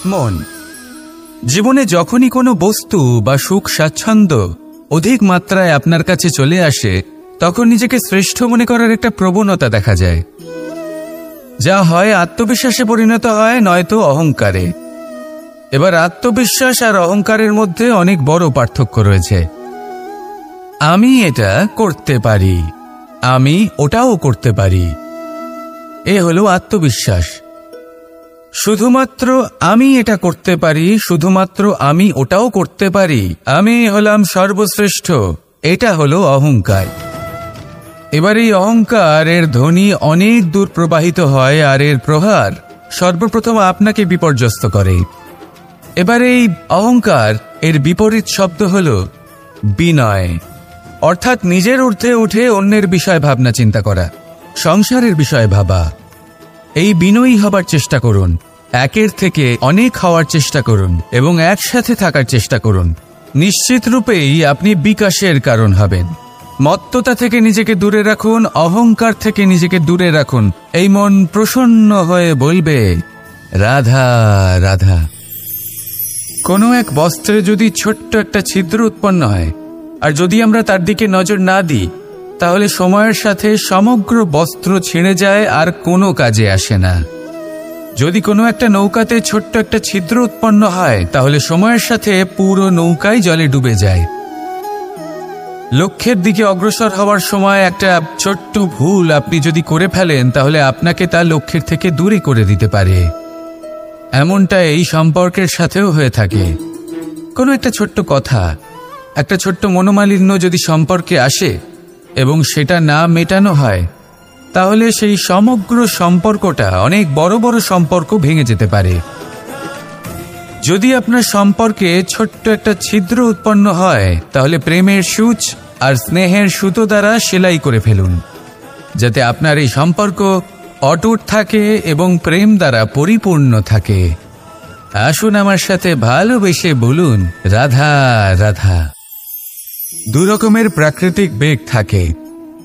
মন। জীবনে যখনই কোনো বস্তু বা সুখ স্বাচ্ছন্দ্য অধিক মাত্রায় আপনার কাছে চলে আসে, তখন নিজেকে শ্রেষ্ঠ মনে করার একটা প্রবণতা দেখা যায়, যা হয় আত্মবিশ্বাসে পরিণত হয়, নয়তো অহংকারে। এবার আত্মবিশ্বাস আর অহংকারের মধ্যে অনেক বড় পার্থক্য রয়েছে। আমি এটা করতে পারি, আমি ওটাও করতে পারি, এ হলো আত্মবিশ্বাস। শুধুমাত্র আমি এটা করতে পারি, শুধুমাত্র আমি ওটাও করতে পারি, আমি হলাম সর্বশ্রেষ্ঠ, এটা হলো অহংকার। এবার এই অহংকারের ধ্বনি অনেক দূর প্রবাহিত হয়, আর এর প্রহার সর্বপ্রথম আপনাকে বিপর্যস্ত করে। এবার এই অহংকার এর বিপরীত শব্দ হল বিনয়, অর্থাৎ নিজের ঊর্ধ্বে উঠে অন্যের বিষয় ভাবনা চিন্তা করা, সংসারের বিষয় ভাবা। এই বিনয়ী হবার চেষ্টা করুন, একের থেকে অনেক হওয়ার চেষ্টা করুন এবং একসাথে থাকার চেষ্টা করুন। নিশ্চিত রূপেই আপনি বিকাশের কারণ হবেন। মত্ততা থেকে নিজেকে দূরে রাখুন, অহংকার থেকে নিজেকে দূরে রাখুন। এই মন প্রসন্ন হয়ে বলবে, রাধা রাধা। কোনো এক বস্ত্রে যদি ছোট্ট একটা ছিদ্র উৎপন্ন হয়, আর যদি আমরা তার দিকে নজর না দিই, তাহলে সময়ের সাথে সমগ্র বস্ত্র ছিঁড়ে যায় আর কোনো কাজে আসে না। যদি কোনো একটা নৌকাতে ছোট্ট একটা ছিদ্র উৎপন্ন হয়, তাহলে সময়ের সাথে পুরো নৌকাই জলে ডুবে যায়। লক্ষ্যের দিকে অগ্রসর হওয়ার সময় একটা ছোট্ট ভুল আপনি যদি করে ফেলেন, তাহলে আপনাকে তা লক্ষ্যের থেকে দূরে করে দিতে পারে। এমনটা এই সম্পর্কের সাথেও হয়ে থাকে। কোনো একটা ছোট্ট কথা, একটা ছোট্ট মনোমালিন্য যদি সম্পর্কে আসে এবং সেটা না মেটানো হয়, তাহলে সেই সমগ্র সম্পর্কটা, অনেক বড় বড় সম্পর্ক ভেঙে যেতে পারে। যদি আপনার সম্পর্কে ছোট্ট একটা ছিদ্র উৎপন্ন হয়, তাহলে প্রেমের সূচ আর স্নেহের সুতো দ্বারা সেলাই করে ফেলুন, যাতে আপনার এই সম্পর্ক অটুট থাকে এবং প্রেম দ্বারা পরিপূর্ণ থাকে। আসুন আমার সাথে ভালোবেসে বলুন, রাধা রাধা। দু রকমের প্রাকৃতিক বেগ থাকে।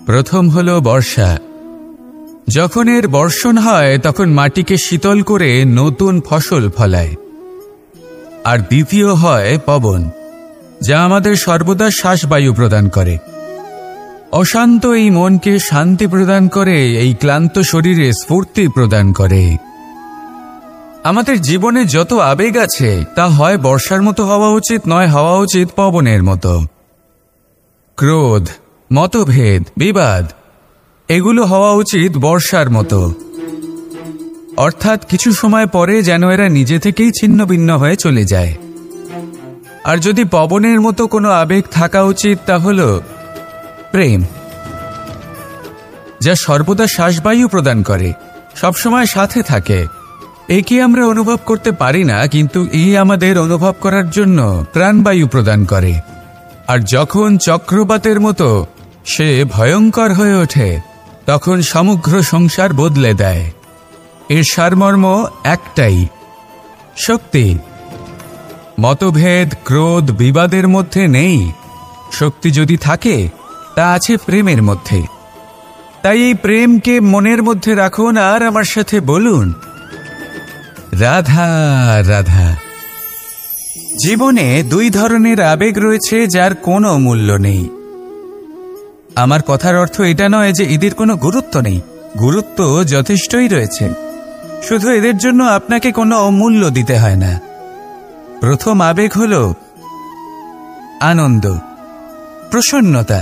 প্রথম হলো বর্ষা। যখন এর বর্ষণ হয়, তখন মাটিকে শীতল করে নতুন ফসল ফলায়। আর দ্বিতীয় হয় পবন, যা আমাদের সর্বদা শ্বাসবায়ু প্রদান করে। অশান্ত এই মনকে শান্তি প্রদান করে, এই ক্লান্ত শরীরে স্ফূর্তি প্রদান করে। আমাদের জীবনে যত আবেগ আছে, তা হয় বর্ষার মতো হওয়া উচিত, নয় হওয়া উচিত পবনের মতো। ক্রোধ, মতভেদ, বিবাদ, এগুলো হওয়া উচিত বর্ষার মতো। অর্থাৎ কিছু সময় পরে যেন এরা নিজে থেকেই ছিন্ন ভিন্ন হয়ে চলে যায়। আর যদি পবনের মতো কোনো আবেগ থাকা উচিত, তা হল প্রেম, যা সর্বদা শ্বাসবায়ু প্রদান করে, সবসময় সাথে থাকে। একে আমরা অনুভব করতে পারি না, কিন্তু এই আমাদের অনুভব করার জন্য প্রাণবায়ু প্রদান করে। আর যখন চক্রবাতের মতো সে ভয়ঙ্কর হয়ে ওঠে, তখন সমগ্র সংসার বদলে দেয়। এর সারমর্ম একটাই, শক্তি। মতভেদ, ক্রোধ, বিবাদের মধ্যে নেই। শক্তি যদি থাকে, তা আছে প্রেমের মধ্যে। তাই এই প্রেমকে মনের মধ্যে রাখুন আর আমার সাথে বলুন, রাধা রাধা। জীবনে দুই ধরনের আবেগ রয়েছে, যার কোনো মূল্য নেই। আমার কথার অর্থ এটা নয় যে এদের কোনো গুরুত্ব নেই। গুরুত্ব যথেষ্টই রয়েছে, শুধু এদের জন্য আপনাকে কোনো অমূল্য দিতে হয় না। প্রথম আবেগ হল আনন্দ, প্রসন্নতা।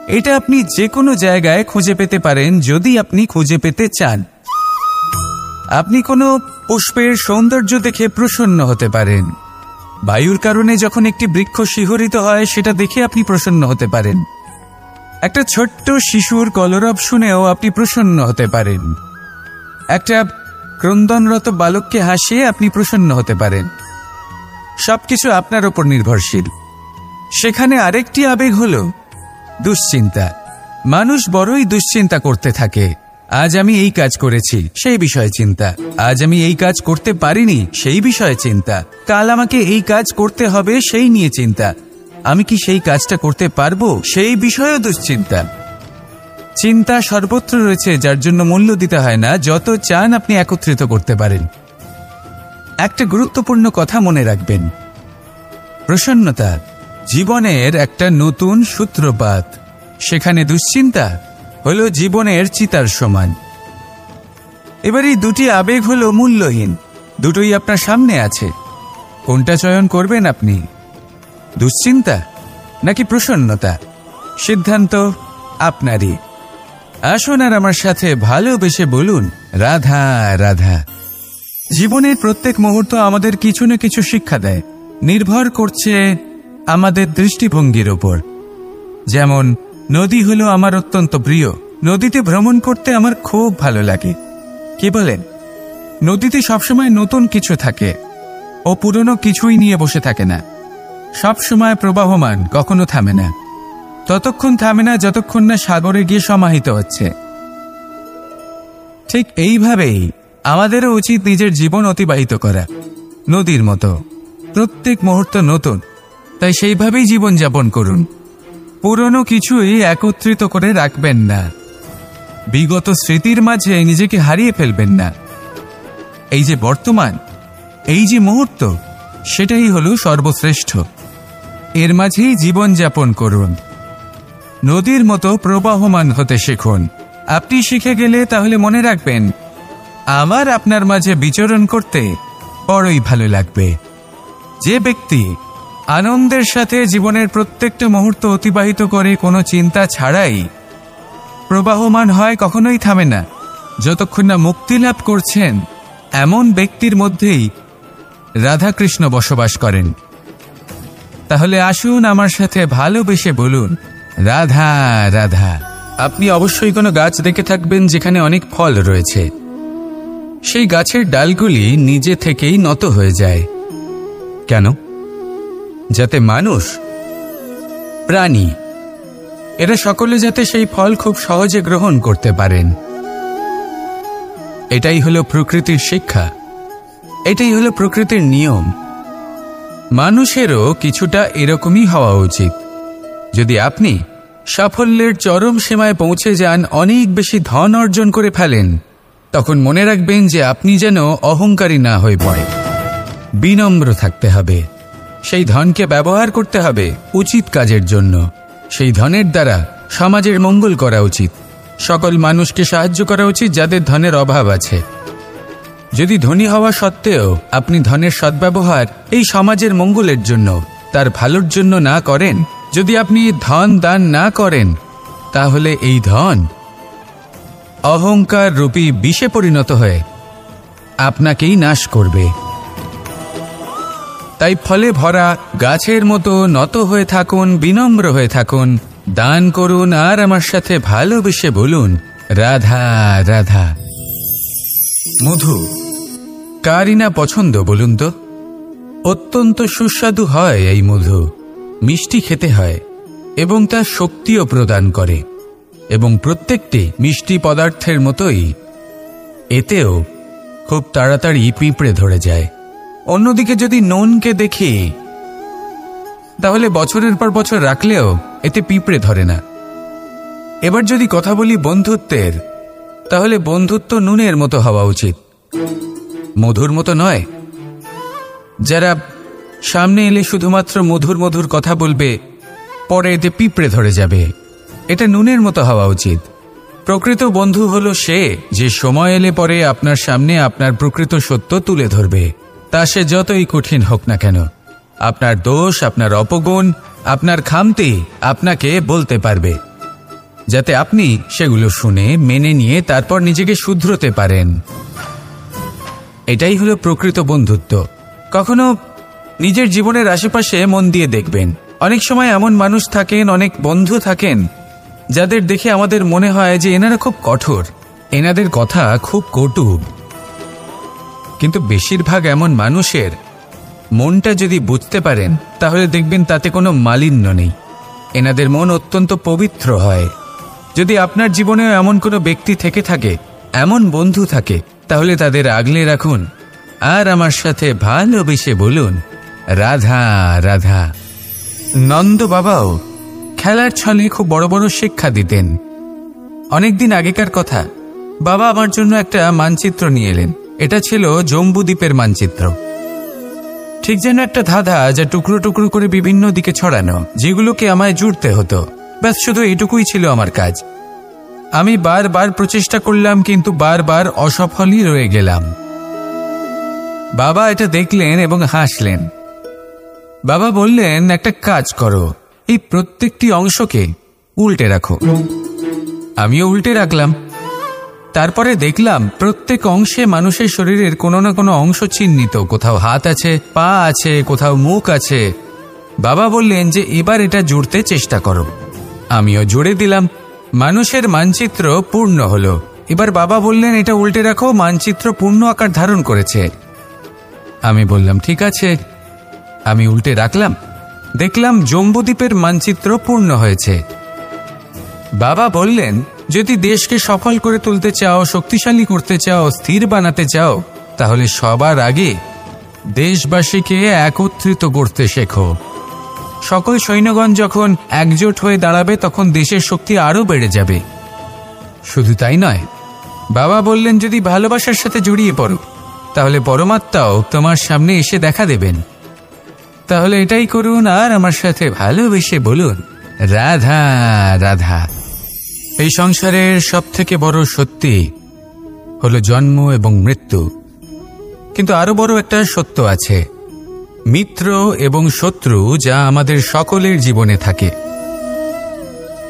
এটা আপনি যে কোনো জায়গায় খুঁজে পেতে পারেন, যদি আপনি খুঁজে পেতে চান। আপনি কোনো পুষ্পের সৌন্দর্য দেখে প্রসন্ন হতে পারেন। বায়ুর কারণে যখন একটি বৃক্ষ শিহরিত হয়, সেটা দেখে আপনি প্রসন্ন হতে পারেন। একটা ছোট্ট শিশুর কলরব শুনেও আপনি প্রসন্ন হতে পারেন। একটা ক্রন্দনরত বালককে হাসিয়ে আপনি প্রসন্ন হতে পারেন। সবকিছু আপনার উপর নির্ভরশীল। সেখানে আরেকটি আবেগ হল দুশ্চিন্তা। মানুষ বড়ই দুশ্চিন্তা করতে থাকে। আজ আমি এই কাজ করেছি, সেই বিষয়ে চিন্তা। আজ আমি এই কাজ করতে পারিনি, সেই বিষয়ে চিন্তা। কাল আমাকে এই কাজ করতে হবে, সেই নিয়ে চিন্তা। আমি কি সেই কাজটা করতে পারবো, সেই বিষয়েও দুশ্চিন্তা। চিন্তা সর্বত্র রয়েছে, যার জন্য মূল্য দিতে হয় না। যত চান আপনি একত্রিত করতে পারেন। একটা গুরুত্বপূর্ণ কথা মনে রাখবেন, প্রসন্নতা জীবনের একটা নতুন সূত্রপাত। সেখানে দুশ্চিন্তা হলো জীবনের চিতার সমান। এবার এই দুটি আবেগ হলো মূল্যহীন, দুটোই আপনার সামনে আছে। কোনটা চয়ন করবেন আপনি, দুশ্চিন্তা নাকি প্রসন্নতা? সিদ্ধান্ত আপনারই। আসুন আর আমার সাথে ভালোবেসে বলুন রাধা রাধা। জীবনের প্রত্যেক মুহূর্ত আমাদের কিছু না কিছু শিক্ষা দেয়, নির্ভর করছে আমাদের দৃষ্টিভঙ্গির ওপর। যেমন নদী হলো আমার অত্যন্ত প্রিয়, নদীতে ভ্রমণ করতে আমার খুব ভালো লাগে। কি বলেন? নদীতে সবসময় নতুন কিছু থাকে, ও পুরনো কিছুই নিয়ে বসে থাকে না। সবসময় প্রবাহমান, কখনো থামে না। ততক্ষণ থামে না যতক্ষণ না সাগরে গিয়ে সমাহিত হচ্ছে। ঠিক এইভাবেই আমাদেরও উচিত নিজের জীবন অতিবাহিত করা, নদীর মতো। প্রত্যেক মুহূর্ত নতুন, তাই সেইভাবেই জীবন যাপন করুন। পুরনো কিছুই একত্রিত করে রাখবেন না, বিগত স্মৃতির মাঝে নিজেকে হারিয়ে ফেলবেন না। এই যে বর্তমান, এই যে মুহূর্ত, সেটাই হলো সর্বশ্রেষ্ঠ। এর মাঝেই জীবন যাপন করুন, নদীর মতো প্রবাহমান হতে শিখুন। আপনি শিখে গেলে তাহলে মনে রাখবেন, আমার আপনার মাঝে বিচরণ করতে বড়ই ভালো লাগবে। যে ব্যক্তি আনন্দের সাথে জীবনের প্রত্যেকটা মুহূর্ত অতিবাহিত করে কোনো চিন্তা ছাড়াই প্রবাহমান হয়, কখনোই থামে না যতক্ষণ না মুক্তি লাভ করছেন, এমন ব্যক্তির মধ্যেই রাধাকৃষ্ণ বসবাস করেন। তাহলে আসুন আমার সাথে ভালোবেসে বলুন রাধা রাধা। আপনি অবশ্যই কোনো গাছ দেখে থাকবেন যেখানে অনেক ফল রয়েছে। সেই গাছের ডালগুলি নিজে থেকেই নত হয়ে যায়। কেন? যাতে মানুষ, প্রাণী, এরা সকলে যাতে সেই ফল খুব সহজে গ্রহণ করতে পারেন। এটাই হলো প্রকৃতির শিক্ষা, এটাই হলো প্রকৃতির নিয়ম। মানুষেরও কিছুটা এরকমই হওয়া উচিত। যদি আপনি সাফল্যের চরম সীমায় পৌঁছে যান, অনেক বেশি ধন অর্জন করে ফেলেন, তখন মনে রাখবেন যে আপনি যেন অহংকারী না হয়ে পড়ে। বিনম্র থাকতে হবে। সেই ধনকে ব্যবহার করতে হবে উচিত কাজের জন্য। সেই ধনের দ্বারা সমাজের মঙ্গল করা উচিত, সকল মানুষকে সাহায্য করা উচিত যাদের ধনের অভাব আছে। যদি ধনী হওয়া সত্ত্বেও আপনি ধনের সদ্ব্যবহার এই সমাজের মঙ্গলের জন্য, তার ভালোর জন্য না করেন, যদি আপনি ধন দান না করেন, তাহলে এই ধন অহংকার রূপী বিষে পরিণত হয়ে আপনাকেই নাশ করবে। তাই ফলে ভরা গাছের মতো নত হয়ে থাকুন, বিনম্র হয়ে থাকুন, দান করুন, আর আমার সাথে ভালোবেসে বলুন রাধা রাধা। মধু কারই না পছন্দ বলুন তো? অত্যন্ত সুস্বাদু হয় এই মধু, মিষ্টি খেতে হয় এবং তা শক্তিও প্রদান করে। এবং প্রত্যেকটি মিষ্টি পদার্থের মতোই এতেও খুব তাড়াতাড়ি পিঁপড়ে ধরে যায়। অন্যদিকে যদি নুনকে দেখি, তাহলে বছরের পর বছর রাখলেও এতে পিঁপড়ে ধরে না। এবার যদি কথা বলি বন্ধুত্বের, তাহলে বন্ধুত্ব নুনের মতো হওয়া উচিত, মধুর মতো নয়। যারা সামনে এলে শুধুমাত্র মধুর মধুর কথা বলবে, পরে এতে পিঁপড়ে ধরে যাবে। এটা নুনের মতো হওয়া উচিত। প্রকৃত বন্ধু হলো সে যে সময় এলে পরে আপনার সামনে আপনার প্রকৃত সত্য তুলে ধরবে, তা সে যতই কঠিন হোক না কেন। আপনার দোষ, আপনার অপগুণ, আপনার খামতি আপনাকে বলতে পারবে, যাতে আপনি সেগুলো শুনে মেনে নিয়ে তারপর নিজেকে শুধরোতে পারেন। এটাই হলো প্রকৃত বন্ধুত্ব। কখনো নিজের জীবনের আশেপাশে মন দিয়ে দেখবেন, অনেক সময় এমন মানুষ থাকেন, অনেক বন্ধু থাকেন, যাদের দেখে আমাদের মনে হয় যে এনারা খুব কঠোর, এনাদের কথা খুব কটু। কিন্তু বেশিরভাগ এমন মানুষের মনটা যদি বুঝতে পারেন, তাহলে দেখবেন তাতে কোনো মালিন্য নেই। এনাদের মন অত্যন্ত পবিত্র হয়। যদি আপনার জীবনেও এমন কোনো ব্যক্তি থেকে থাকে, এমন বন্ধু থাকে, তাহলে তাদের আগলে রাখুন আর আমার সাথে ভালোবেসে বলুন রাধা রাধা। নন্দ বাবাও খেলার ছলে খুব বড় বড় শিক্ষা দিতেন। অনেকদিন আগেকার কথা, বাবা আমার জন্য একটা মানচিত্র নিয়ে এলেন। এটা ছিল জম্বুদ্বীপের মানচিত্র। ঠিক যেন একটা ধাঁধা যা টুকরো টুকরো করে বিভিন্ন দিকে ছড়ানো, যেগুলোকে আমায় জুড়তে হতো। ব্যাস শুধু এটুকুই ছিল আমার কাজ। আমি বারবার প্রচেষ্টা করলাম, কিন্তু বারবার অসফলই রয়ে গেলাম। বাবা এটা দেখলেন এবং হাসলেন। বাবা বললেন, একটা কাজ করো, এই প্রত্যেকটি অংশকে উল্টে রাখো। আমিও উল্টে রাখলাম। তারপরে দেখলাম প্রত্যেক অংশে মানুষের শরীরের কোনো না কোনো অংশ চিহ্নিত। কোথাও হাত আছে, পা আছে, কোথাও মুখ আছে। বাবা বললেন যে এবার এটা জুড়তে চেষ্টা করো। আমিও জুড়ে দিলাম। মানুষের মানচিত্র পূর্ণ হলো। এবার বাবা বললেন, এটা উল্টে রাখো, মানচিত্র পূর্ণ আকার ধারণ করেছে। আমি বললাম, ঠিক আছে। আমি উল্টে রাখলাম। দেখলাম জম্বুদ্বীপের মানচিত্র পূর্ণ হয়েছে। বাবা বললেন, যদি দেশকে সফল করে তুলতে চাও, শক্তিশালী করতে চাও, স্থির বানাতে চাও, তাহলে সবার আগে দেশবাসীকে একত্রিত করতে শেখো। সকল সৈন্যগণ যখন একজোট হয়ে দাঁড়াবে, তখন দেশের শক্তি আরও বেড়ে যাবে। শুধু তাই নয়, বাবা বললেন, যদি ভালোবাসার সাথে জড়িয়ে পড়ো, তাহলে পরমাত্মাও তোমার সামনে এসে দেখা দেবেন। তাহলে এটাই করুন আর আমার সাথে ভালোবেসে বলুন, রাধা রাধা। এই সংসারের সবথেকে বড় সত্যি হলো জন্ম এবং মৃত্যু। কিন্তু আরো বড় একটা সত্য আছে, মিত্র এবং শত্রু, যা আমাদের সকলের জীবনে থাকে।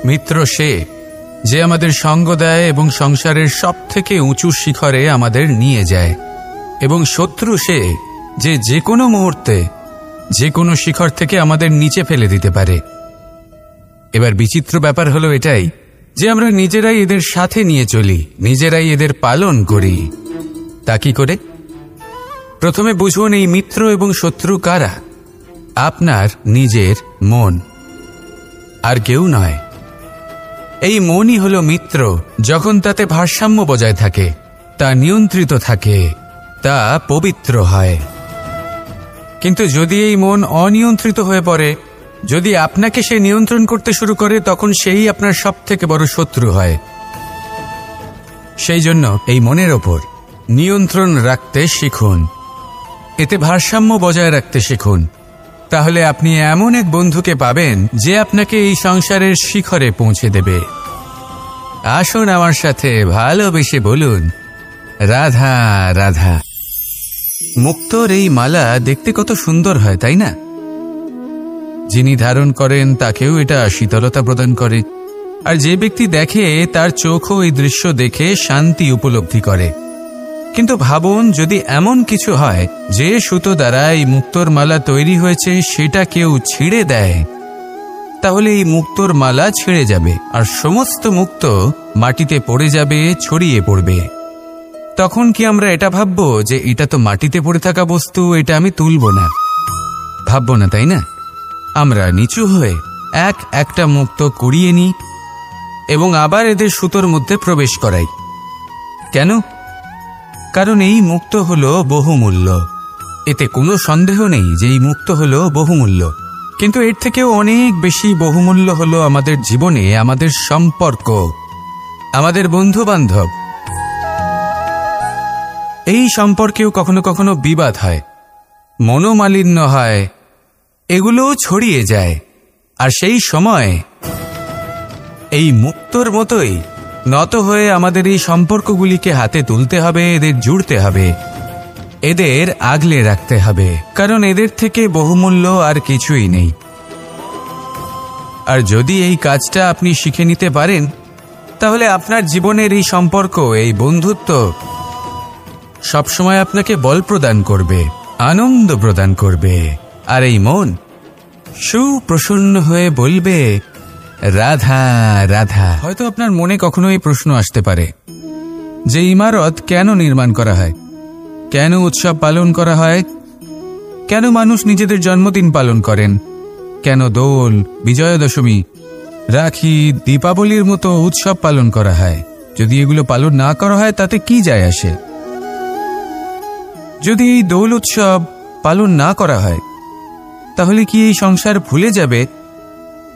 মিত্র সে যে আমাদের সঙ্গ দেয় এবং সংসারের সবথেকে উঁচু শিখরে আমাদের নিয়ে যায়, এবং শত্রু সে যে যে কোনো মুহূর্তে যে কোনো শিখর থেকে আমাদের নিচে ফেলে দিতে পারে। এবার বিচিত্র ব্যাপার হলো এটাই যে আমরা নিজেরাই এদের সাথে নিয়ে চলি, নিজেরাই এদের পালন করি। তা কি করে? প্রথমে বুঝুন, এই মিত্র এবং শত্রু কারা? আপনার নিজের মন, আর কেউ নয়। এই মনই হলো মিত্র, যখন তাতে ভারসাম্য বজায় থাকে, তা নিয়ন্ত্রিত থাকে, তা পবিত্র হয়। কিন্তু যদি এই মন অনিয়ন্ত্রিত হয়ে পড়ে, যদি আপনাকে সে নিয়ন্ত্রণ করতে শুরু করে, তখন সেই আপনার সবথেকে বড় শত্রু হয়। সেই জন্য এই মনের ওপর নিয়ন্ত্রণ রাখতে শিখুন, এতে ভারসাম্য বজায় রাখতে শিখুন। তাহলে আপনি এমন এক বন্ধুকে পাবেন যে আপনাকে এই সংসারের শিখরে পৌঁছে দেবে। আসুন আমার সাথে ভালোবেসে বলুন, রাধা রাধা। মুক্তোর এই মালা দেখতে কত সুন্দর হয়, তাই না? যিনি ধারণ করেন তাকেও এটা শীতলতা প্রদান করে, আর যে ব্যক্তি দেখে তার চোখও এই দৃশ্য দেখে শান্তি উপলব্ধি করে। কিন্তু ভাবুন, যদি এমন কিছু হয় যে সুতো দ্বারা এই মুক্তোর মালা তৈরি হয়েছে সেটা কেউ ছিঁড়ে দেয়, তাহলে এই মুক্তোর মালা ছিঁড়ে যাবে আর সমস্ত মুক্তো মাটিতে পড়ে যাবে, ছড়িয়ে পড়বে। তখন কি আমরা এটা ভাববো যে এটা তো মাটিতে পড়ে থাকা বস্তু, এটা আমি তুলব না? ভাববো না, তাই না? আমরা নিচু হয়ে একটা মুক্তো কুড়িয়ে নিই এবং আবার এদের সুতোর মধ্যে প্রবেশ করাই। কেন? কারণ এই মুক্তো হলো বহুমূল্য। এতে কোনো সন্দেহ নেই যে এই মুক্তো হলো বহুমূল্য। কিন্তু এর থেকেও অনেক বেশি বহুমূল্য হলো আমাদের জীবনে আমাদের সম্পর্ক, আমাদের বন্ধু বান্ধব। এই সম্পর্কেও কখনো কখনো বিবাদ হয়, মনোমালিন্য হয়, এগুলোও ছড়িয়ে যায়। আর সেই সময় এই মুক্তোর মতোই নত হয়ে আমাদের এই সম্পর্কগুলিকে হাতে তুলতে হবে, এদের জুড়তে হবে, এদের আগলে রাখতে হবে, কারণ এদের থেকে বহুমূল্য আর কিছুই নেই। আর যদি এই কাজটা আপনি শিখে নিতে পারেন, তাহলে আপনার জীবনের এই সম্পর্ক, এই বন্ধুত্ব সবসময় আপনাকে বল প্রদান করবে, আনন্দ প্রদান করবে। আর এই মন সুপ্রসন্ন হয়ে বলবে, রাধা রাধা। হয়তো আপনার মনে কখনো এই প্রশ্ন আসতে পারে যে ইমারত কেন নির্মাণ করা হয়, কেন উৎসব পালন করা হয়, কেন মানুষ নিজেদের জন্মদিন পালন করেন, কেন দোল, বিজয়া দশমী, রাখি, দীপাবলির মতো উৎসব পালন করা হয়? যদি এগুলো পালন না করা হয় তাতে কি যায় আসে? যদি এই দোল উৎসব পালন না করা হয়, তাহলে কি এই সংসার ভুলে যাবে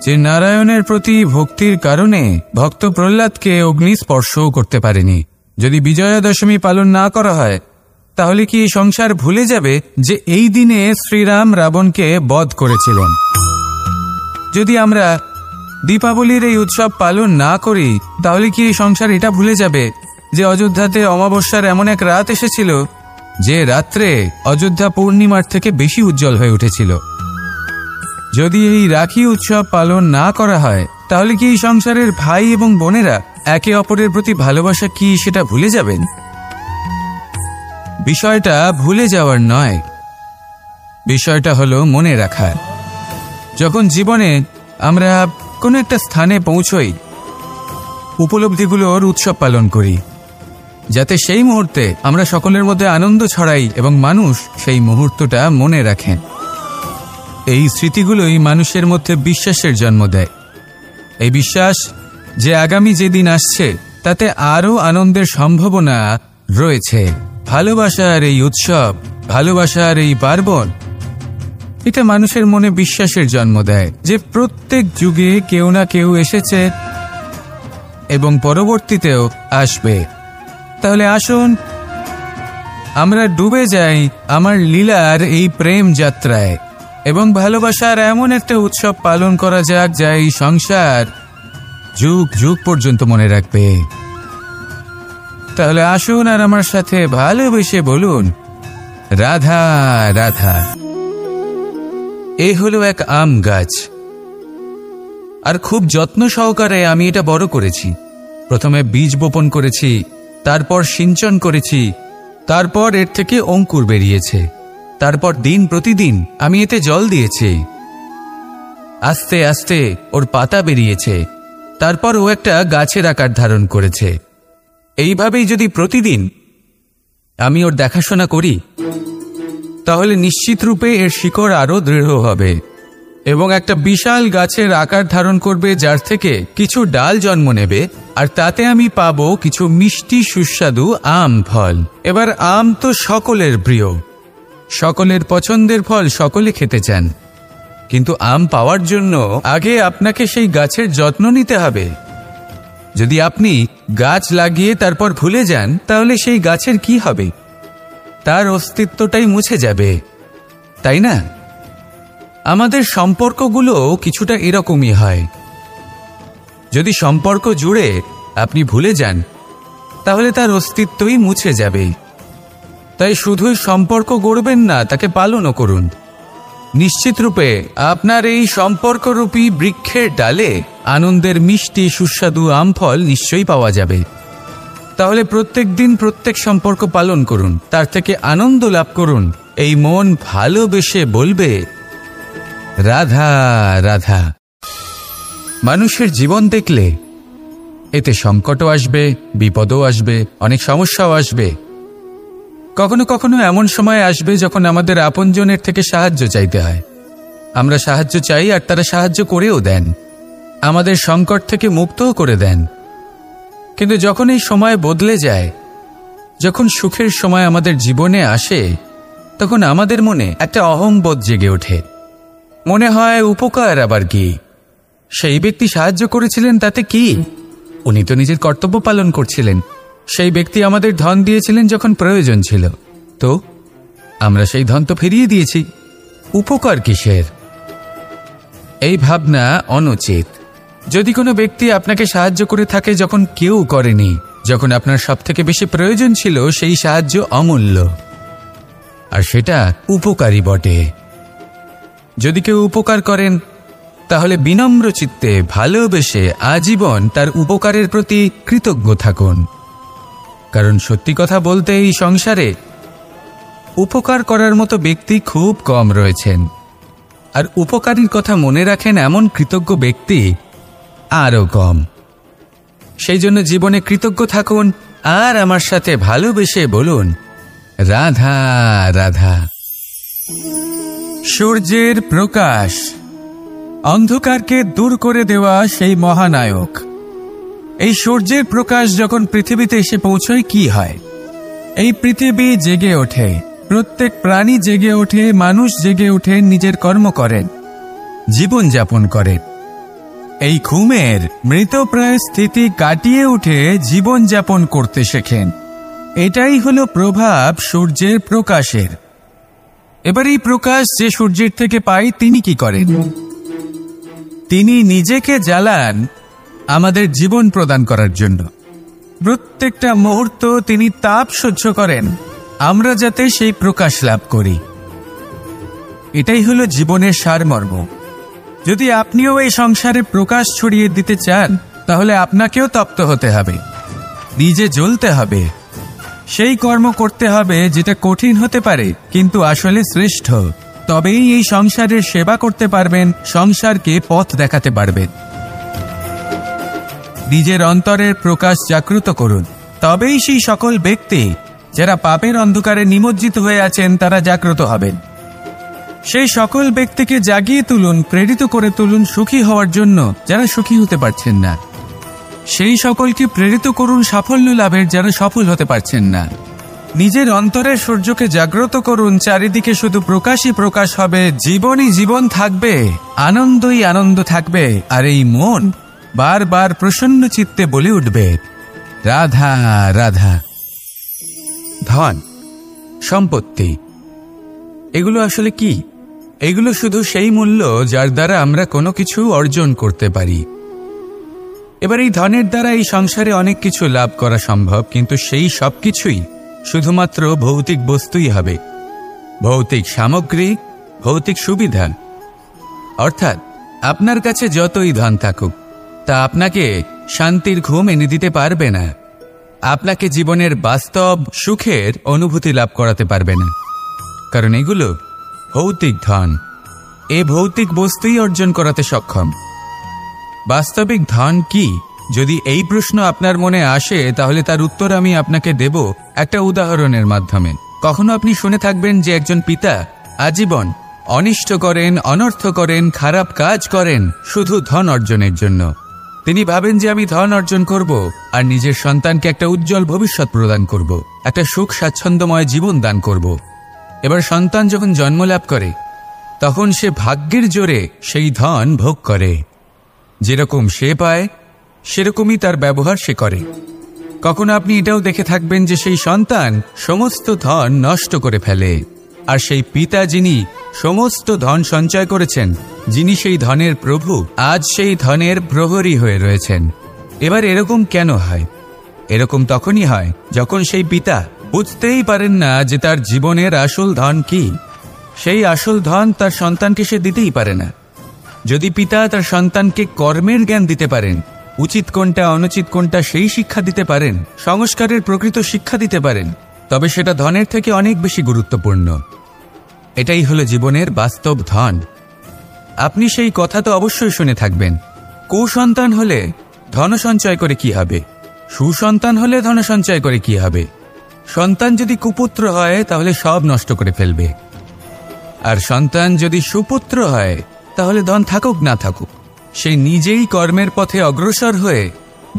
যে নারায়ণের প্রতি ভক্তির কারণে ভক্ত প্রহ্লাদকে অগ্নি স্পর্শও করতে পারেনি? যদি বিজয়া দশমী পালন না করা হয়, তাহলে কি সংসার ভুলে যাবে যে এই দিনে শ্রীরাম রাবণকে বধ করেছিলেন? যদি আমরা দীপাবলির এই উৎসব পালন না করি, তাহলে কি সংসার এটা ভুলে যাবে যে অযোধ্যাতে অমাবস্যার এমন এক রাত এসেছিল যে রাত্রে অযোধ্যা পূর্ণিমার থেকে বেশি উজ্জ্বল হয়ে উঠেছিল? যদি এই রাখি উৎসব পালন না করা হয়, তাহলে কি এই সংসারের ভাই এবং বোনেরা একে অপরের প্রতি ভালোবাসা কি সেটা ভুলে যাবেন? বিষয়টা ভুলে যাওয়ার নয়, বিষয়টা হলো মনে রাখার। যখন জীবনে আমরা কোনো একটা স্থানে পৌঁছই, উপলব্ধিগুলোর উৎসব পালন করি, যাতে সেই মুহূর্তে আমরা সকলের মধ্যে আনন্দ ছড়াই এবং মানুষ সেই মুহূর্তটা মনে রাখেন। এই স্মৃতিগুলোই মানুষের মধ্যে বিশ্বাসের জন্ম দেয়। এই বিশ্বাস যে আগামী যেদিন আসছে তাতে আরও আনন্দের সম্ভাবনা রয়েছে। ভালোবাসার এই উৎসব, ভালোবাসার এই পার্বণ, এটা মানুষের মনে বিশ্বাসের জন্ম দেয় যে প্রত্যেক যুগে কেউ না কেউ এসেছে এবং পরবর্তীতেও আসবে। তাহলে আসুন আমরা ডুবে যাই আমার লীলার এই প্রেম যাত্রায় এবং ভালোবাসার এমন একটা উৎসব পালন করা যাক যা এই সংসার যুগ যুগ পর্যন্ত মনে রাখবে। তাহলে আসুন আর আমার সাথে ভালোবেসে বলুন, রাধা রাধা। এই হলো এক আম গাছ, আর খুব যত্ন সহকারে আমি এটা বড় করেছি। প্রথমে বীজ বপন করেছি, তারপর সিঞ্চন করেছি, তারপর এর থেকে অঙ্কুর বেরিয়েছে, তারপর দিন প্রতিদিন আমি এতে জল দিয়েছি। আস্তে আস্তে ওর পাতা বেরিয়েছে, তারপর ও একটা গাছের আকার ধারণ করেছে। এইভাবেই যদি প্রতিদিন আমি ওর দেখাশোনা করি, তাহলে নিশ্চিত রূপে এর শিকড় আরো দৃঢ় হবে এবং একটা বিশাল গাছের আকার ধারণ করবে, যার থেকে কিছু ডাল জন্ম নেবে, আর তাতে আমি পাবো কিছু মিষ্টি সুস্বাদু আম ফল। এবার আম তো সকলের প্রিয়, সকলের পছন্দের ফল, সকলে খেতে চান। কিন্তু আম পাওয়ার জন্য আগে আপনাকে সেই গাছের যত্ন নিতে হবে। যদি আপনি গাছ লাগিয়ে তারপর ভুলে যান, তাহলে সেই গাছের কি হবে? তার অস্তিত্বটাই মুছে যাবে, তাই না? আমাদের সম্পর্কগুলো কিছুটা এরকমই হয়। যদি সম্পর্ক জুড়ে আপনি ভুলে যান, তাহলে তার অস্তিত্বই মুছে যাবে। তাই শুধুই সম্পর্ক গড়বেন না, তাকে পালনও করুন। নিশ্চিত রূপে আপনার এই সম্পর্করূপী বৃক্ষের ডালে আনন্দের মিষ্টি সুস্বাদু আমফল নিশ্চয়ই পাওয়া যাবে। তাহলে প্রত্যেক দিন প্রত্যেক সম্পর্ক পালন করুন, তার থেকে আনন্দ লাভ করুন। এই মন ভালোবেসে বলবে, রাধা রাধা। মানুষের জীবন দেখলে এতে সংকটও আসবে, বিপদও আসবে, অনেক সমস্যাও আসবে। কখনো কখনো এমন সময় আসবে যখন আমাদের আপনজনের থেকে সাহায্য চাইতে হয়। আমরা সাহায্য চাই আর তারা সাহায্য করেও দেন, আমাদের সংকট থেকে মুক্তও করে দেন। কিন্তু যখন এই সময় বদলে যায়, যখন সুখের সময় আমাদের জীবনে আসে, তখন আমাদের মনে একটা অহংবোধ জেগে ওঠে। মনে হয় উপকার আবার কি? সেই ব্যক্তি সাহায্য করেছিলেন তাতে কি? উনি তো নিজের কর্তব্য পালন করছিলেন। সেই ব্যক্তি আমাদের ধন দিয়েছিলেন যখন প্রয়োজন ছিল, তো আমরা সেই ধন তো ফিরিয়ে দিয়েছি, উপকার কিসের? এই ভাবনা অনুচিত। যদি কোনো ব্যক্তি আপনাকে সাহায্য করে থাকে যখন কেউ করেনি, যখন আপনার সবথেকে বেশি প্রয়োজন ছিল, সেই সাহায্য অমূল্য, আর সেটা উপকারী বটে। যদি কেউ উপকার করেন, তাহলে বিনম্র চিত্তে ভালোবেসে আজীবন তার উপকারের প্রতি কৃতজ্ঞ থাকুন। কারণ সত্যি কথা বলতে এই সংসারে উপকার করার মতো ব্যক্তি খুব কম রয়েছেন, আর উপকারীর কথা মনে রাখেন এমন কৃতজ্ঞ ব্যক্তি আরও কম। সেই জন্য জীবনে কৃতজ্ঞ থাকুন আর আমার সাথে ভালোবেসে বলুন, রাধা রাধা। সূর্যের প্রকাশ, অন্ধকারকে দূর করে দেওয়া সেই মহানায়ক। এই সূর্যের প্রকাশ যখন পৃথিবীতে এসে পৌঁছয়, কি হয়? এই পৃথিবী জেগে ওঠে, প্রত্যেক প্রাণী জেগে ওঠে, মানুষ জেগে ওঠে, নিজের কর্ম করেন, জীবন যাপন করেন। এই ঘুমের মৃতপ্রায় স্থিতি কাটিয়ে উঠে জীবন যাপন করতে শেখেন। এটাই হলো প্রভাব সূর্যের প্রকাশের। এবার এই প্রকাশ যে সূর্যের থেকে পাই তিনি কি করেন? তিনি নিজেকে জ্বালান আমাদের জীবন প্রদান করার জন্য। প্রত্যেকটা মুহূর্ত তিনি তাপ সহ্য করেন আমরা যাতে সেই প্রকাশ লাভ করি। এটাই হলো জীবনের সারমর্ম। যদি আপনিও এই সংসারে প্রকাশ ছড়িয়ে দিতে চান তাহলে আপনাকেও তপ্ত হতে হবে, নিজে জ্বলতে হবে, সেই কর্ম করতে হবে যেটা কঠিন হতে পারে কিন্তু আসলে শ্রেষ্ঠ। তবেই এই সংসারের সেবা করতে পারবেন, সংসারকে পথ দেখাতে পারবেন। নিজের অন্তরের প্রকাশ জাগ্রত করুন, তবেই সেই সকল ব্যক্তি যারা পাপের অন্ধকারে নিমজ্জিত হয়ে আছেন তারা জাগ্রত হবেন। সেই সকল ব্যক্তিকে জাগিয়ে তুলুন, প্রেরিত করে তুলুন সুখী হওয়ার জন্য যারা সুখী হতে পারছেন না। সেই সকলকে প্রেরিত করুন সাফল্য লাভের যারা সফল হতে পারছেন না। নিজের অন্তরের সূর্যকে জাগ্রত করুন, চারিদিকে শুধু প্রকাশই প্রকাশ হবে, জীবনই জীবন থাকবে, আনন্দই আনন্দ থাকবে, আর এই মন বারবার প্রসন্ন চিত্তে বলে উঠবে রাধা রাধা। ধন, সম্পত্তি, এগুলো আসলে কি? এগুলো শুধু সেই মূল্য যার দ্বারা আমরা কোনো কিছু অর্জন করতে পারি। এবার এই ধনের দ্বারা এই সংসারে অনেক কিছু লাভ করা সম্ভব, কিন্তু সেই সব কিছুই শুধুমাত্র ভৌতিক বস্তুই হবে, ভৌতিক সামগ্রী, ভৌতিক সুবিধা। অর্থাৎ আপনার কাছে যতই ধন থাকুক তা আপনাকে শান্তির ঘুম এনে দিতে পারবে না, আপনাকে জীবনের বাস্তব সুখের অনুভূতি লাভ করাতে পারবে না, কারণ এগুলো ভৌতিক ধন। এ ভৌতিক বস্তুই অর্জন করাতে সক্ষম। বাস্তবিক ধন কি? যদি এই প্রশ্ন আপনার মনে আসে তাহলে তার উত্তর আমি আপনাকে দেব একটা উদাহরণের মাধ্যমে। কখনো আপনি শুনে থাকবেন যে একজন পিতা আজীবন অনিষ্ট করেন, অনর্থ করেন, খারাপ কাজ করেন শুধু ধন অর্জনের জন্য। তিনি ভাবেন যে আমি ধন অর্জন করব আর নিজের সন্তানকে একটা উজ্জ্বল ভবিষ্যৎ প্রদান করব, একটা সুখ স্বাচ্ছন্দ্যময় জীবন দান করব। এবার সন্তান যখন জন্ম লাভ করে তখন সে ভাগ্যের জোরে সেই ধন ভোগ করে। যেরকম সে পায় সেরকমই তার ব্যবহার সে করে। কখনো আপনি এটাও দেখে থাকবেন যে সেই সন্তান সমস্ত ধন নষ্ট করে ফেলে, আর সেই পিতা যিনি সমস্ত ধন সঞ্চয় করেছেন, যিনি সেই ধনের প্রভু, আজ সেই ধনের প্রহরী হয়ে রয়েছেন। এবার এরকম কেন হয়? এরকম তখনই হয় যখন সেই পিতা বুঝতেই পারেন না যে তার জীবনের আসল ধন কি। সেই আসল ধন তার সন্তানকে সে দিতেই পারে না। যদি পিতা তার সন্তানকে কর্মের জ্ঞান দিতে পারেন, উচিত কোনটা অনুচিত কোনটা সেই শিক্ষা দিতে পারেন, সংস্কারের প্রকৃত শিক্ষা দিতে পারেন, তবে সেটা ধনের থেকে অনেক বেশি গুরুত্বপূর্ণ। এটাই হলো জীবনের বাস্তব ধন। আপনি সেই কথা তো অবশ্যই শুনে থাকবেন, কুসন্তান হলে ধন সঞ্চয় করে কি হবে, সুসন্তান হলে ধন সঞ্চয় করে কি হবে। সন্তান যদি কুপুত্র হয় তাহলে সব নষ্ট করে ফেলবে, আর সন্তান যদি সুপুত্র হয় তাহলে ধন থাকুক না থাকুক সে নিজেই কর্মের পথে অগ্রসর হয়ে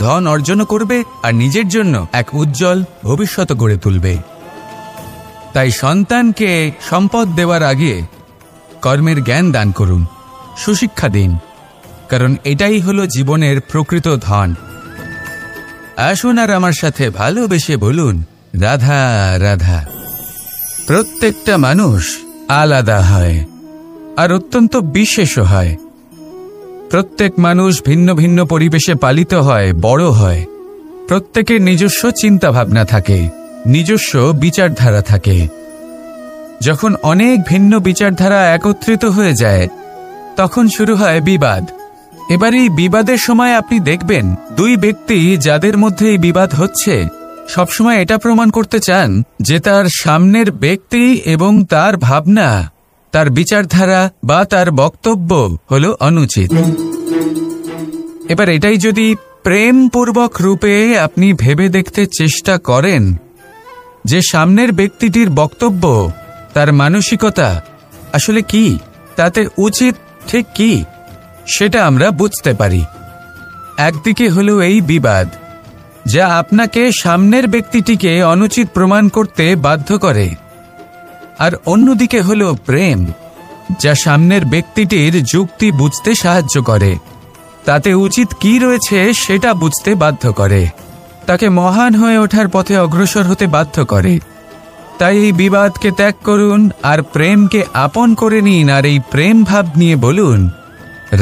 ধন অর্জন করবে আর নিজের জন্য এক উজ্জ্বল ভবিষ্যৎ গড়ে তুলবে। তাই সন্তানকে সম্পদ দেওয়ার আগে কর্মের জ্ঞান দান করুন, সুশিক্ষা দিন, কারণ এটাই হলো জীবনের প্রকৃত ধন। আসুন আর আমার সাথে ভালোবেসে বলুন রাধা রাধা। প্রত্যেকটা মানুষ আলাদা হয় আর অত্যন্ত বিশেষও হয়। প্রত্যেক মানুষ ভিন্ন ভিন্ন পরিবেশে পালিত হয়, বড় হয়। প্রত্যেকের নিজস্ব চিন্তা ভাবনা থাকে, নিজস্ব বিচারধারা থাকে। যখন অনেক ভিন্ন বিচারধারা একত্রিত হয়ে যায় তখন শুরু হয় বিবাদ। এবার এই বিবাদের সময় আপনি দেখবেন দুই ব্যক্তি যাদের মধ্যে এই বিবাদ হচ্ছে সবসময় এটা প্রমাণ করতে চান যে তার সামনের ব্যক্তি এবং তার ভাবনা, তার বিচারধারা বা তার বক্তব্য হলো অনুচিত। এবার এটাই যদি প্রেমপূর্বক রূপে আপনি ভেবে দেখতে চেষ্টা করেন যে সামনের ব্যক্তিটির বক্তব্য, তার মানসিকতা আসলে কি, তাতে উচিত ঠিক কি, সেটা আমরা বুঝতে পারি। একদিকে হলো এই বিবাদ যা আপনাকে সামনের ব্যক্তিটিকে অনুচিত প্রমাণ করতে বাধ্য করে, আর অন্যদিকে হলো প্রেম যা সামনের ব্যক্তিটির যুক্তি বুঝতে সাহায্য করে, তাতে উচিত কি রয়েছে সেটা বুঝতে বাধ্য করে। তাকে মহান হয়ে ওঠার পথে অগ্রসর হতে বাধ্য করে। তাই এই বিবাদকে ত্যাগ করুন আর প্রেমকে আপন করে নিন, আর এই প্রেম ভাব নিয়ে বলুন,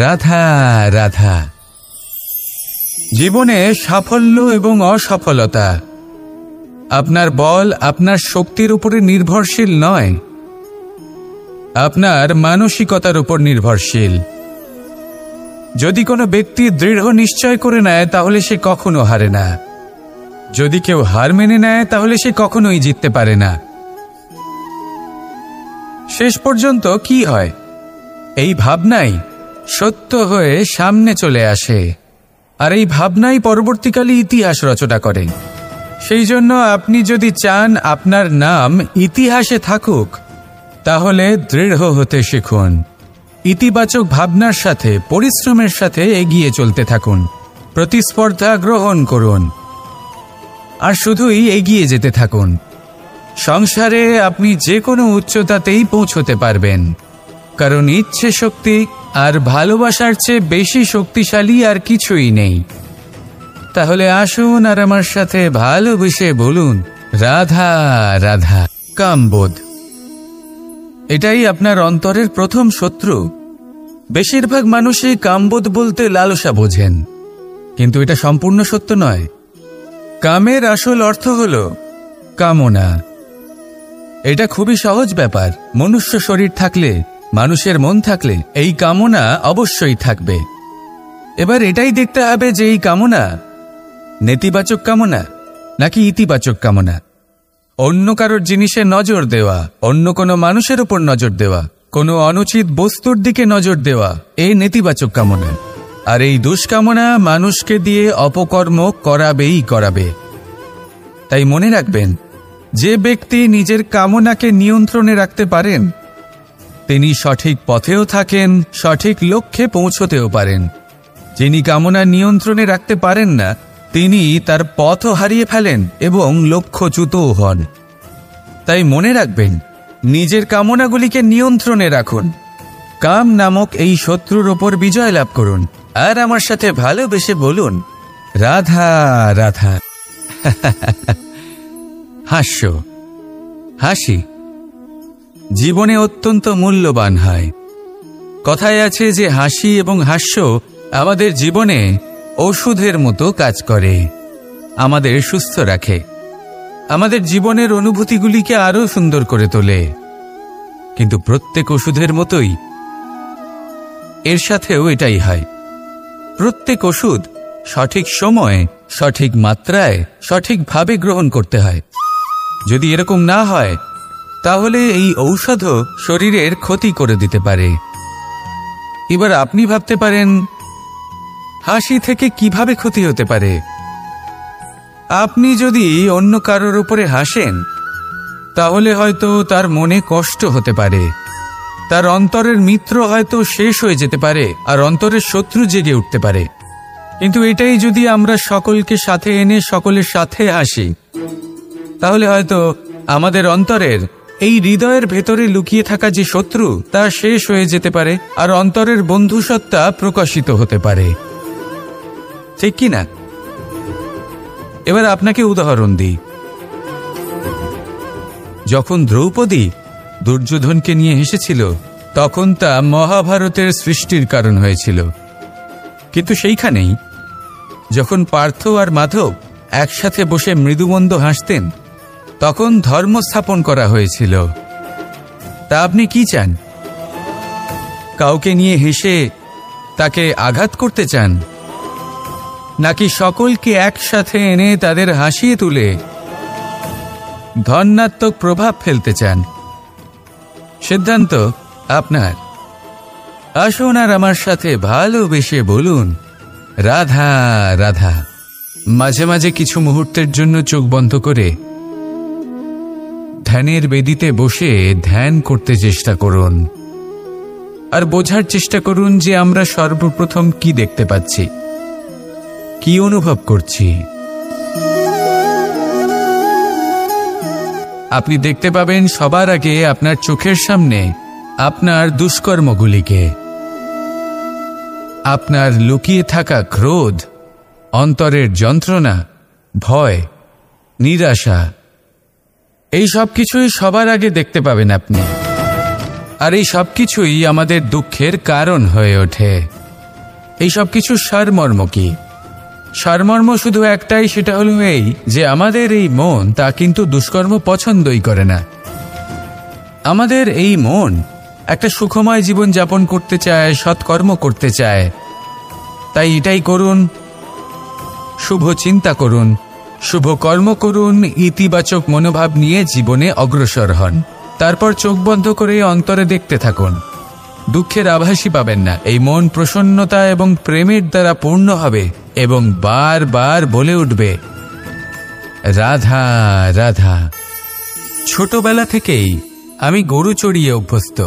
রাধা রাধা। জীবনে সাফল্য এবং অসফলতা আপনার বল, আপনার শক্তির উপরে নির্ভরশীল নয়, আপনার মানসিকতার উপর নির্ভরশীল। যদি কোনো ব্যক্তি দৃঢ় নিশ্চয় করে নেয় তাহলে সে কখনো হারে না। যদি কেউ হার মেনে নেয় তাহলে সে কখনোই জিততে পারে না। শেষ পর্যন্ত কি হয়? এই ভাবনাই সত্য হয়ে সামনে চলে আসে, আর এই ভাবনাই পরবর্তীকালে ইতিহাস রচনা করে। সেই জন্য আপনি যদি চান আপনার নাম ইতিহাসে থাকুক, তাহলে দৃঢ় হতে শিখুন। ইতিবাচক ভাবনার সাথে, পরিশ্রমের সাথে এগিয়ে চলতে থাকুন। প্রতিস্পর্ধা গ্রহণ করুন আর শুধুই এগিয়ে যেতে থাকুন। সংসারে আপনি যে কোনো উচ্চতাতেই পৌঁছতে পারবেন, কারণ ইচ্ছে শক্তি আর ভালোবাসার চেয়ে বেশি শক্তিশালী আর কিছুই নেই। তাহলে আসুন আর আমার সাথে ভালোবেসে বলুন, রাধা রাধা। কামবোধ, এটাই আপনার অন্তরের প্রথম শত্রু। বেশিরভাগ মানুষই কামবোধ বলতে লালসা বোঝেন, কিন্তু এটা সম্পূর্ণ সত্য নয়। কামের আসল অর্থ হল কামনা। এটা খুবই সহজ ব্যাপার। মনুষ্য শরীর থাকলে, মানুষের মন থাকলে এই কামনা অবশ্যই থাকবে। এবার এটাই দেখতে হবে যে এই কামনা নেতিবাচক কামনা নাকি ইতিবাচক কামনা। অন্য কারোর জিনিসে নজর দেওয়া, অন্য কোনো মানুষের উপর নজর দেওয়া, কোনো অনুচিত বস্তুর দিকে নজর দেওয়া, এই নেতিবাচক কামনা। আর এই দুষ্কামনা মানুষকে দিয়ে অপকর্ম করাবেই করাবে। তাই মনে রাখবেন, যে ব্যক্তি নিজের কামনাকে নিয়ন্ত্রণে রাখতে পারেন তিনি সঠিক পথেও থাকেন, সঠিক লক্ষ্যে পৌঁছতেও পারেন। যিনি কামনা নিয়ন্ত্রণে রাখতে পারেন না, তিনি তার পথও হারিয়ে ফেলেন এবং লক্ষ্যচ্যুতও হন। তাই মনে রাখবেন, নিজের কামনাগুলিকে নিয়ন্ত্রণে রাখুন। কাম নামক এই শত্রুর ওপর বিজয় লাভ করুন আর আমার সাথে ভালোবেসে বলুন, রাধা রাধা। হাস্য, হাসি জীবনে অত্যন্ত মূল্যবান হয়। কথায় আছে যে হাসি এবং হাস্য আমাদের জীবনে ওষুধের মতো কাজ করে, আমাদের সুস্থ রাখে, আমাদের জীবনের অনুভূতিগুলিকে আরো সুন্দর করে তোলে। কিন্তু প্রত্যেক ওষুধের মতোই এর সাথেও এটাই হয়। প্রত্যেক ওষুধ সঠিক সময়ে, সঠিক মাত্রায়, সঠিকভাবে গ্রহণ করতে হয়। যদি এরকম না হয় তাহলে এই ঔষধও শরীরের ক্ষতি করে দিতে পারে। এবার আপনি ভাবতে পারেন, হাসি থেকে কিভাবে ক্ষতি হতে পারে? আপনি যদি অন্য কারোর উপরে হাসেন তাহলে হয়তো তার মনে কষ্ট হতে পারে, তার অন্তরের মিত্র হয়তো শেষ হয়ে যেতে পারে আর অন্তরের শত্রু জেগে উঠতে পারে। কিন্তু এটাই যদি আমরা সকলকে সাথে এনে সকলের সাথে হাসি, তাহলে হয়তো আমাদের অন্তরের, এই হৃদয়ের ভেতরে লুকিয়ে থাকা যে শত্রু তা শেষ হয়ে যেতে পারে আর অন্তরের বন্ধুসত্তা প্রকাশিত হতে পারে। ঠিক কি না? এবার আপনাকে উদাহরণ দিই। যখন দ্রৌপদী দুর্যোধনকে নিয়ে হেসেছিল তখন তা মহাভারতের সৃষ্টির কারণ হয়েছিল। কিন্তু সেইখানেই যখন পার্থ আর মাধব একসাথে বসে মৃদুমন্দ হাসতেন তখন ধর্ম স্থাপন করা হয়েছিল। তা আপনি কি চান? কাউকে নিয়ে হেসে তাকে আঘাত করতে চান, নাকি সকলকে একসাথে এনে তাদের হাসিয়ে তুলে ধনাত্মক প্রভাব ফেলতে চান? সিদ্ধান্ত আপনার। আসুন আর আমার সাথে ভালোবেসে বলুন, রাধা রাধা। মাঝে মাঝে কিছু মুহূর্তের জন্য চোখ বন্ধ করে ধ্যানের বেদিতে বসে ধ্যান করতে চেষ্টা করুন আর বোঝার চেষ্টা করুন যে আমরা সর্বপ্রথম কি দেখতে পাচ্ছি, কি অনুভব করছি। আপনি দেখতে পাবেন সবার আগে আপনার চোখের সামনে আপনার দুষ্কর্মগুলিকে, আপনার লুকিয়ে থাকা ক্রোধ, অন্তরের যন্ত্রণা, ভয়, নিরাশা, এই সব কিছুই সবার আগে দেখতে পাবেন আপনি। আর এই সব কিছুই আমাদের দুঃখের কারণ হয়ে ওঠে। এই সব কিছু সারমর্ম কি? সারমর্ম শুধু একটাই, সেটা হলো এই যে আমাদের এই মন তা কিন্তু দুষ্কর্ম পছন্দই করে না। আমাদের এই মন একটা সুখময় জীবন যাপন করতে চায়, সৎকর্ম করতে চায়। তাই এটাই করুন, শুভ চিন্তা করুন, শুভ কর্ম করুন, ইতিবাচক মনোভাব নিয়ে জীবনে অগ্রসর হন। তারপর চোখ বন্ধ করে অন্তরে দেখতে থাকুন। দুঃখের আভাসই পাবেন না। এই মন প্রসন্নতা এবং প্রেমের দ্বারা পূর্ণ হবে এবং বারবার বলে উঠবে, রাধা রাধা। ছোটবেলা থেকেই আমি গরু চড়িয়ে অভ্যস্ত,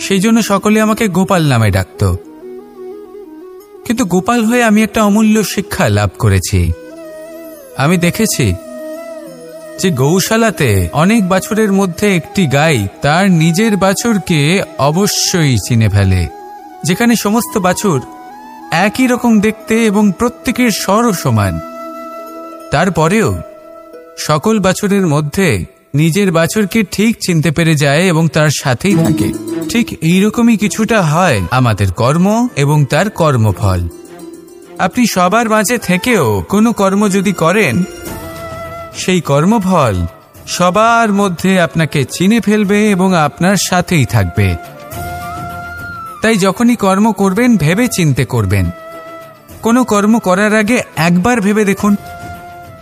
সেই জন্য সকলে আমাকে গোপাল নামে ডাকত। কিন্তু গোপাল হয়ে আমি একটা অমূল্য শিক্ষা লাভ করেছি। আমি দেখেছি যে গৌশালাতে অনেক বাছুরের মধ্যে একটি গাই তার নিজের বাছুরকে অবশ্যই চিনে ফেলে। যেখানে সমস্ত বাছুর একই রকম দেখতে এবং প্রত্যেকের স্বরও সমান, তারপরেও সকল বাছুরের মধ্যে নিজের বাছুরকে ঠিক চিনতে পেরে যায় এবং তার সাথেই থাকে। ঠিক এইরকমই কিছুটা হয় আমাদের কর্ম এবং তার কর্মফল। আপনি সবার মাঝে থেকেও কোনো কর্ম যদি করেন, সেই কর্মফল সবার মধ্যে আপনাকে চিনে ফেলবে এবং আপনার সাথেই থাকবে। তাই যখনই কর্ম করবেন ভেবে চিন্তে করবেন। কোনো কর্ম করার আগে একবার ভেবে দেখুন,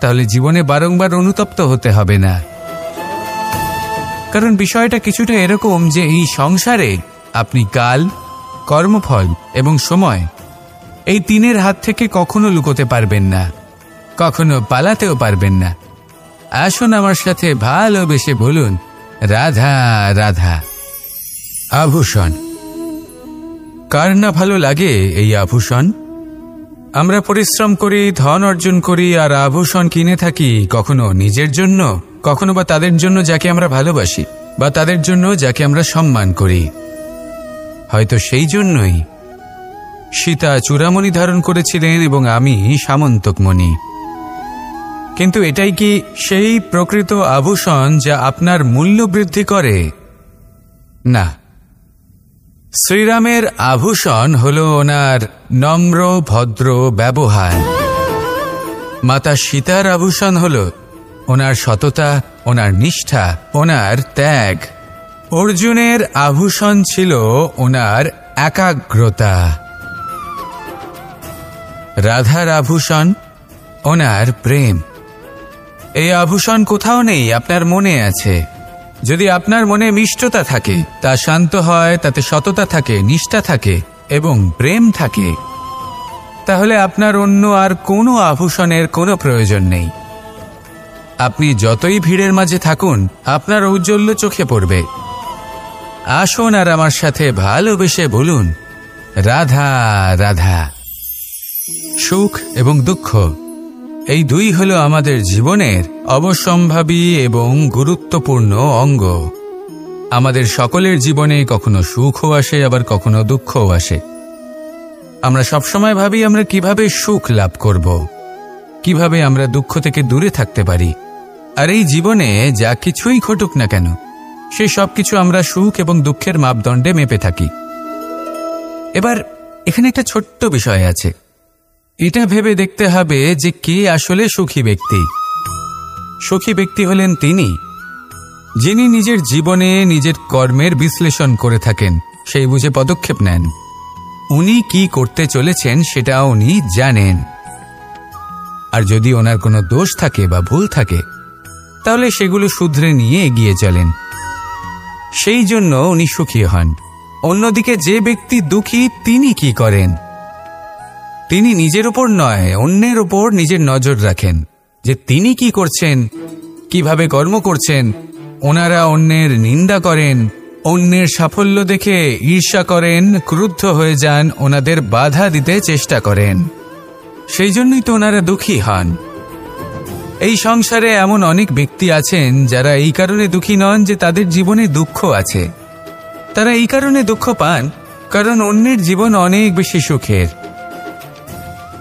তাহলে জীবনে বারংবার অনুতপ্ত হতে হবে না। কারণ বিষয়টা কিছুটা এরকম যে এই সংসারে আপনি কাল, কর্মফল এবং সময়, এই তিনের হাত থেকে কখনো লুকোতে পারবেন না, কখনো পালাতেও পারবেন না। আসুন আমার সাথে ভালোবেসে বলুন, রাধা রাধা। আভূষণ, কার না ভালো লাগে এই আভূষণ? আমরা পরিশ্রম করি, ধন অর্জন করি আর আভূষণ কিনে থাকি, কখনো নিজের জন্য, কখনো বা তাদের জন্য যাকে আমরা ভালোবাসি, বা তাদের জন্য যাকে আমরা সম্মান করি। হয়তো সেই জন্যই সীতা চূড়ামণি ধারণ করেছিলেন এবং আমি সামন্তকমণি। কিন্তু এটাই কি সেই প্রকৃত আভূষণ যা আপনার মূল্য বৃদ্ধি করে? না। শ্রীরামের আভূষণ হল ওনার নম্র ভদ্র ব্যবহার। মাতা সীতার আভূষণ হল ওনার সততা, ওনার নিষ্ঠা, ওনার ত্যাগ। অর্জুনের আভূষণ ছিল ওনার একাগ্রতা। রাধার আভূষণ ওনার প্রেম। এই আভূষণ কোথাও নেই, আপনার মনে আছে। যদি আপনার মনে মিষ্টতা থাকে, তা শান্ত হয়, তাতে সততা থাকে, নিষ্ঠা থাকে এবং প্রেম থাকে, তাহলে আপনার অন্য আর কোনো আভূষণের কোনো প্রয়োজন নেই। আপনি যতই ভিড়ের মাঝে থাকুন, আপনার ঔজ্জ্বল্য চোখে পড়বে। আসুন আর আমার সাথে ভালোবেসে বলুন, রাধা রাধা। সুখ এবং দুঃখ, এই দুই হলো আমাদের জীবনের অবশ্যম্ভাবী এবং গুরুত্বপূর্ণ অঙ্গ। আমাদের সকলের জীবনে কখনো সুখও আসে, আবার কখনো দুঃখও আসে। আমরা সবসময় ভাবি আমরা কিভাবে সুখ লাভ করব, কিভাবে আমরা দুঃখ থেকে দূরে থাকতে পারি। আর এই জীবনে যা কিছুই ঘটুক না কেন, সেই সব কিছু আমরা সুখ এবং দুঃখের মাপদণ্ডে মেপে থাকি। এবার এখানে একটা ছোট্ট বিষয় আছে। এটা ভেবে দেখতে হবে যে কে আসলে সুখী ব্যক্তি। সুখী ব্যক্তি হলেন তিনি যিনি নিজের জীবনে নিজের কর্মের বিশ্লেষণ করে থাকেন, সেই বুঝে পদক্ষেপ নেন। উনি কি করতে চলেছেন সেটা উনি জানেন। আর যদি ওনার কোনো দোষ থাকে বা ভুল থাকে, তাহলে সেগুলো শুধরে নিয়ে এগিয়ে চলেন। সেই জন্য উনি সুখী হন। অন্যদিকে যে ব্যক্তি দুঃখী, তিনি কি করেন? তিনি নিজের উপর নয়, অন্যের উপর নিজের নজর রাখেন যে তিনি কি করছেন, কিভাবে কর্ম করছেন। ওনারা অন্যের নিন্দা করেন, অন্যের সাফল্য দেখে ঈর্ষা করেন, ক্রুদ্ধ হয়ে যান, ওনাদের বাধা দিতে চেষ্টা করেন। সেই জন্যই তো ওনারা দুঃখী হন। এই সংসারে এমন অনেক ব্যক্তি আছেন যারা এই কারণে দুঃখী নন যে তাদের জীবনে দুঃখ আছে। তারা এই কারণে দুঃখ পান কারণ অন্যের জীবন অনেক বেশি সুখের।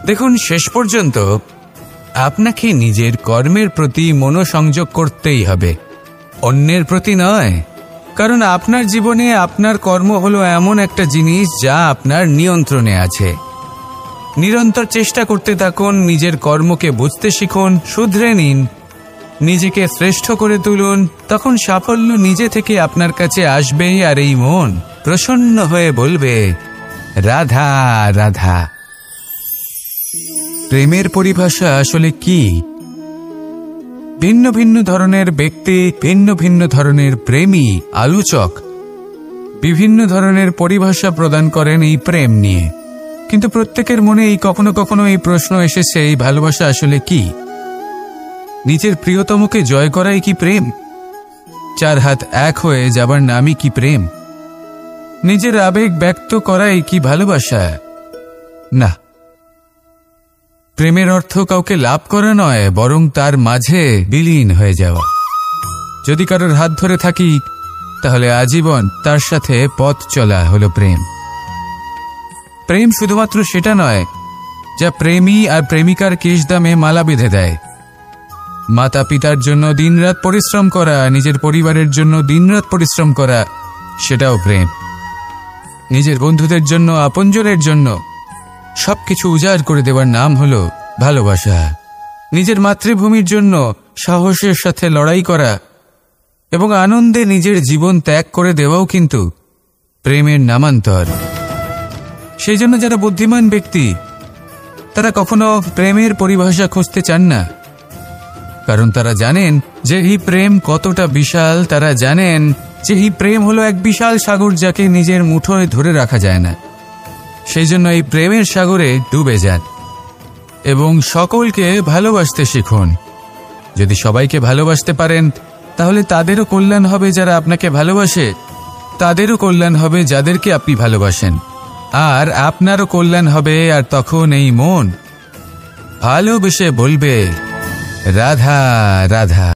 দেখুন, শেষ পর্যন্ত আপনাকে নিজের কর্মের প্রতি মনোসংযোগ করতেই হবে, অন্যের প্রতি নয়। কারণ আপনার জীবনে আপনার কর্ম হলো এমন একটা জিনিস যা আপনার নিয়ন্ত্রণে আছে। নিরন্তর চেষ্টা করতে থাকুন, নিজের কর্মকে বুঝতে শিখুন, শুধরে নিন, নিজেকে শ্রেষ্ঠ করে তুলুন। তখন সাফল্য নিজে থেকে আপনার কাছে আসবেই, আর এই মন প্রসন্ন হয়ে বলবে, রাধা রাধা। প্রেমের পরিভাষা আসলে কি? ভিন্ন ভিন্ন ধরনের ব্যক্তি, ভিন্ন ভিন্ন ধরনের প্রেমী, আলোচক বিভিন্ন ধরনের পরিভাষা প্রদান করেন এই প্রেম নিয়ে। কিন্তু প্রত্যেকের মনেই কখনো কখনো এই প্রশ্ন এসেছে, এই ভালোবাসা আসলে কি? নিজের প্রিয়তমকে জয় করাই কি প্রেম? চার হাত এক হয়ে যাবার নামই কি প্রেম? নিজের আবেগ ব্যক্ত করাই কি ভালোবাসা? না, প্রেমের অর্থ কাউকে লাভ করা নয়, বরং তার মাঝে বিলীন হয়ে যাওয়া। যদি কারোর হাত ধরে থাকি, তাহলে আজীবন তার সাথে পথ চলা হলো প্রেম। প্রেম শুধুমাত্র সেটা নয় যা প্রেমী আর প্রেমিকার কেশদামে মালা বেঁধে দেয়। মাতা পিতার জন্য দিনরাত পরিশ্রম করা, নিজের পরিবারের জন্য দিনরাত পরিশ্রম করা, সেটাও প্রেম। নিজের বন্ধুদের জন্য, আপনজনের জন্য সবকিছু উজাড় করে দেওয়ার নাম হলো ভালোবাসা। নিজের মাতৃভূমির জন্য সাহসের সাথে লড়াই করা এবং আনন্দে নিজের জীবন ত্যাগ করে দেওয়াও কিন্তু প্রেমের নামান্তর। সেই জন্য যারা বুদ্ধিমান ব্যক্তি, তারা কখনো প্রেমের পরিভাষা খুঁজতে চান না, কারণ তারা জানেন যে এই প্রেম কতটা বিশাল। তারা জানেন যে এই প্রেম হলো এক বিশাল সাগর, যাকে নিজের মুঠোয় ধরে রাখা যায় না। সেই জন্য এই প্রেমের সাগরে ডুবে যান এবং সকলকে ভালোবাসতে শিখুন। যদি সবাইকে ভালোবাসতে পারেন, তাহলে তাদেরও কল্যাণ হবে যারা আপনাকে ভালোবাসে, তাদেরও কল্যাণ হবে যাদেরকে আপনি ভালোবাসেন, আর আপনারও কল্যাণ হবে। আর তখন এই মন ভালোবেসে বলবে, রাধা রাধা।